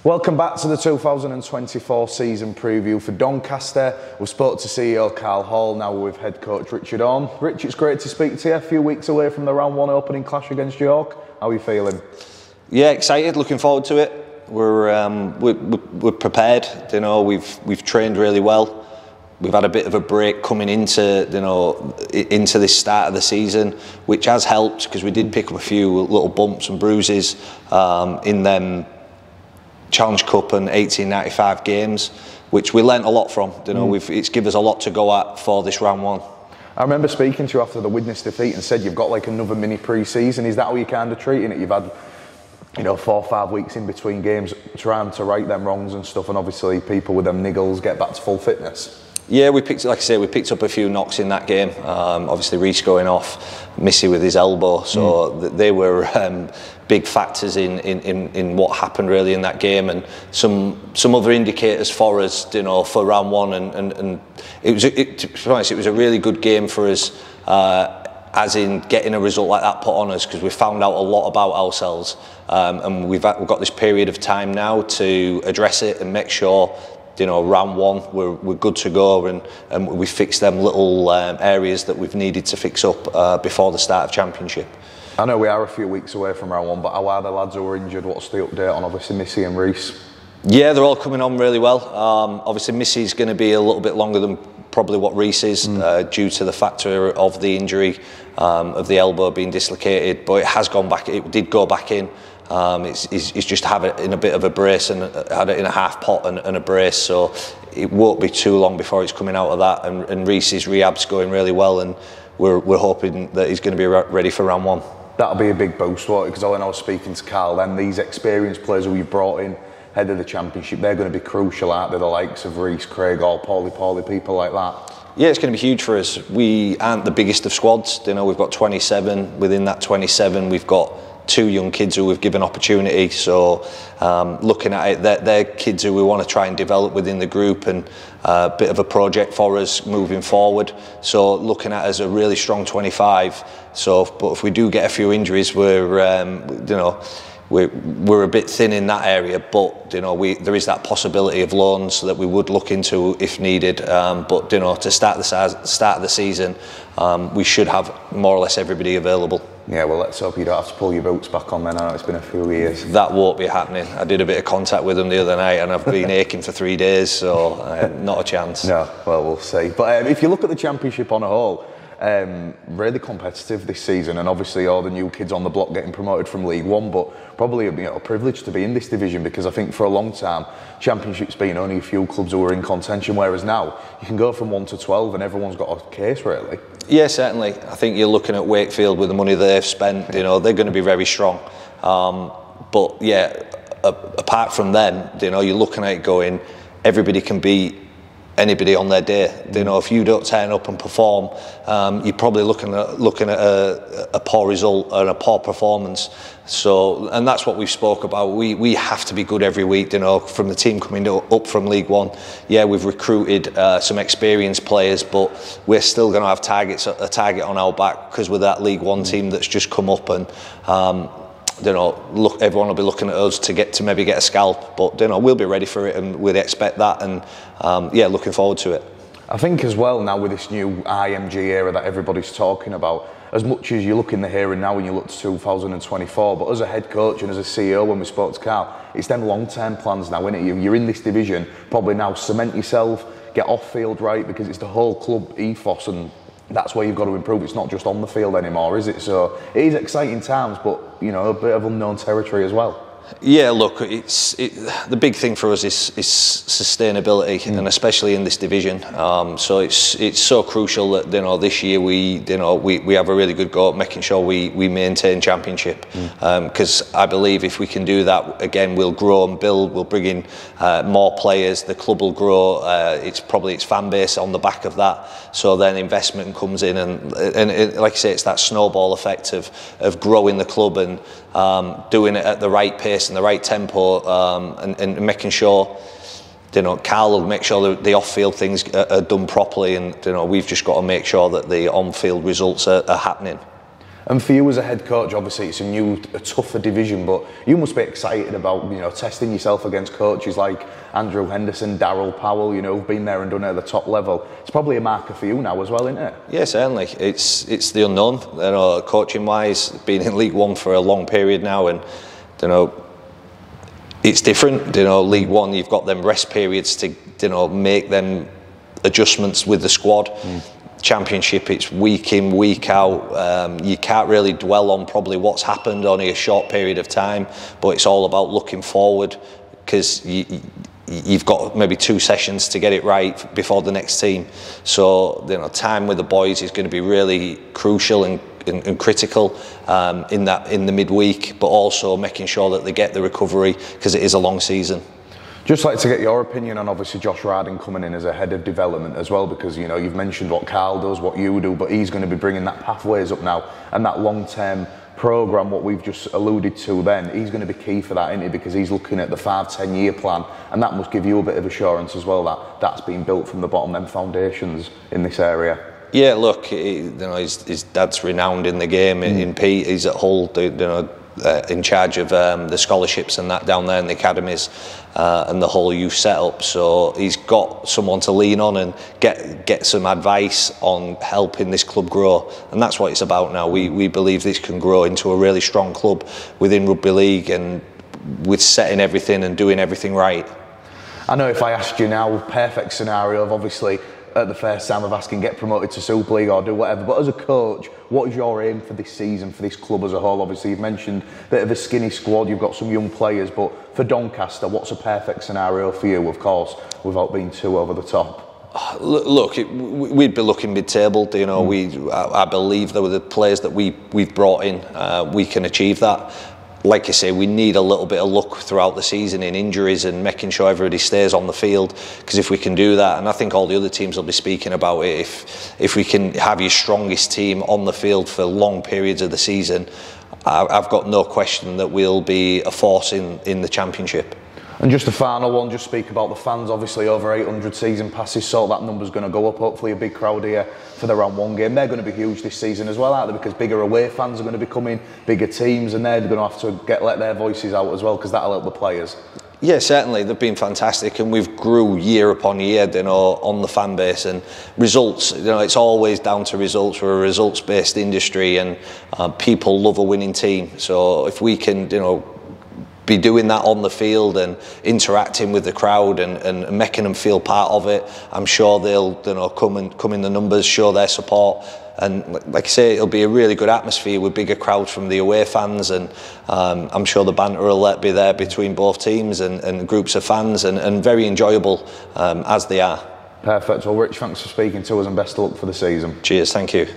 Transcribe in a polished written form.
Welcome back to the 2024 season preview for Doncaster. We've spoke to CEO Carl Hall, now we're with head coach Richard Horne. Rich, it's great to speak to you. A few weeks away from the round one opening clash against York. How are you feeling? Yeah, excited. Looking forward to it. We're prepared. You know, we've trained really well. We've had a bit of a break coming into this start of the season, which has helped because we did pick up a few little bumps and bruises in them Challenge Cup and 1895 games, which we learnt a lot from. You know, it's given us a lot to go at for this round one. I remember speaking to you after the Widnes defeat and said you've got like another mini pre-season. Is that how you're kind of treating it? You've had, 4 or 5 weeks in between games trying to right them wrongs and stuff, and obviously people with them niggles get back to full fitness. Yeah, we picked up a few knocks in that game. Obviously, Reece going off, Missy with his elbow, so they were big factors in what happened really in that game, and some other indicators for us, for round one, and to be honest, it was a really good game for us, as in getting a result like that put on us, because we found out a lot about ourselves, and we've got this period of time now to address it and make sure. Round one, we're good to go, and we fixed them little areas that we've needed to fix up before the start of Championship. I know we are a few weeks away from round one, but how are the lads who were injured? What's the update on obviously Missy and Reece? Yeah, they're all coming on really well. Obviously Missy's going to be a little bit longer than probably what Reece is due to the factor of the injury of the elbow being dislocated, but it has gone back. It did go back in. He's just have it in a bit of a brace and had it in a half pot and a brace, so it won't be too long before he's coming out of that. And Reece's rehab's going really well, and we're hoping that he's going to be ready for round one. That'll be a big boost, won't it? Because when I was speaking to Carl, then these experienced players who we've brought in ahead of the Championship, they're going to be crucial, aren't they? The likes of Reece, Craig, all Paulie, people like that. Yeah, it's going to be huge for us. We aren't the biggest of squads. We've got 27. Within that 27, we've got 2 young kids who we've given opportunity, so looking at it, they're kids who we want to try and develop within the group, and a bit of a project for us moving forward. So looking at as a really strong 25. But if we do get a few injuries, we're a bit thin in that area. But there is that possibility of loans that we would look into if needed. But to start of the season, we should have more or less everybody available. Yeah, well, let's hope you don't have to pull your boots back on then. I know it's been a few years. That won't be happening. I did a bit of contact with them the other night and I've been aching for 3 days, so not a chance. No, well, we'll see. But if you look at the Championship on a whole, really competitive this season, and obviously all the new kids on the block getting promoted from League One, but probably a privilege to be in this division, because I think for a long time Championship's been only a few clubs who are in contention, whereas now you can go from 1 to 12 and everyone's got a case really. Yeah, certainly. I think you're looking at Wakefield with the money they've spent, they're going to be very strong. But yeah, apart from them, you're looking at it going, everybody can beat anybody on their day. If you don't turn up and perform, you're probably looking at a poor result and a poor performance. So, and that's what we've spoke about. We have to be good every week. From the team coming up from League One. Yeah, we've recruited some experienced players, but we're still going to have a target on our back, because with that League One team that's just come up, and everyone will be looking at us to maybe get a scalp, but we'll be ready for it, and we'd expect that, and looking forward to it. I think as well now with this new IMG era that everybody's talking about, as much as you look in the here and now when you look to 2024, but as a head coach and as a CEO, when we spoke to Carl, it's them long-term plans now, isn't it? You're in this division, probably now cement yourself, get off-field right, because it's the whole club ethos, and that's where you've got to improve. It's not just on the field anymore, is it? So it is exciting times, but a bit of unknown territory as well. Yeah, look, the big thing for us is sustainability, and especially in this division. So it's so crucial that this year we have a really good go at making sure we maintain Championship, because I believe if we can do that, again, we'll grow and build. We'll bring in more players. The club will grow. It's probably its fan base on the back of that. So then investment comes in, and like I say, it's that snowball effect of growing the club and doing it at the right pace and the right tempo, and making sure Carl will make sure that the off-field things are done properly, and we've just got to make sure that the on-field results are happening. And for you as a head coach, obviously it's a tougher division, but you must be excited about, you know, testing yourself against coaches like Andrew Henderson, Darryl Powell, you know, who've been there and done it at the top level. It's probably a marker for you now as well, isn't it? Yeah, certainly. It's the unknown. You know, coaching wise, being in League One for a long period now, and you know, it's different. You know, League One, you've got them rest periods to, you know, make them adjustments with the squad. Championship, it's week in, week out. You can't really dwell on probably what's happened, only a short period of time, but it's all about looking forward, because you've got maybe 2 sessions to get it right before the next team. So, you know, time with the boys is going to be really crucial and critical in the midweek, but also making sure that they get the recovery, because it is a long season. Just like to get your opinion on obviously Josh Radin coming in as a head of development as well, because, you know, you've mentioned what Carl does, what you do, but he's going to be bringing that pathways up now, and that long-term programme, what we've just alluded to then, he's going to be key for that, isn't he? Because he's looking at the 5-10 year plan, and that must give you a bit of assurance as well that that's been built from the bottom, them foundations in this area. Yeah, look, you know, his dad's renowned in the game. In Pete, he's at Hull, you know, in charge of the scholarships and that down there in the academies and the whole youth setup. So he's got someone to lean on and get some advice on helping this club grow, and that's what it's about now. We believe this can grow into a really strong club within rugby league, and with setting everything and doing everything right. I know if I asked you now, perfect scenario of obviously at the first time of asking, get promoted to Super League or do whatever, but as a coach, what is your aim for this season, for this club as a whole? Obviously you've mentioned a bit of a skinny squad, you've got some young players, but for Doncaster, what's a perfect scenario for you, of course, without being too over the top? Look, we'd be looking mid-table. You know, I believe that with the players that we've brought in, we can achieve that. Like you say, we need a little bit of luck throughout the season in injuries and making sure everybody stays on the field, because if we can do that, and I think all the other teams will be speaking about it, if we can have your strongest team on the field for long periods of the season, I've got no question that we'll be a force in the Championship. And just a final one, just speak about the fans, obviously over 800 season passes, so that number's going to go up, hopefully a big crowd here for the round 1 game. They're going to be huge this season as well, aren't they? Because bigger away fans are going to be coming, bigger teams, and they're going to have to let their voices out as well, because that'll help the players. Yeah, certainly, they've been fantastic, and we've grew year upon year, you know, on the fan base and results. You know, it's always down to results. We're a results-based industry, and people love a winning team. So if we can, you know, be doing that on the field and interacting with the crowd and making them feel part of it, I'm sure they'll, you know, come in the numbers, show their support, and like I say, it'll be a really good atmosphere with bigger crowds from the away fans, and I'm sure the banter will be there between both teams and groups of fans, and very enjoyable as they are. Perfect. Well, Rich, thanks for speaking to us, and best of luck for the season. Cheers, thank you.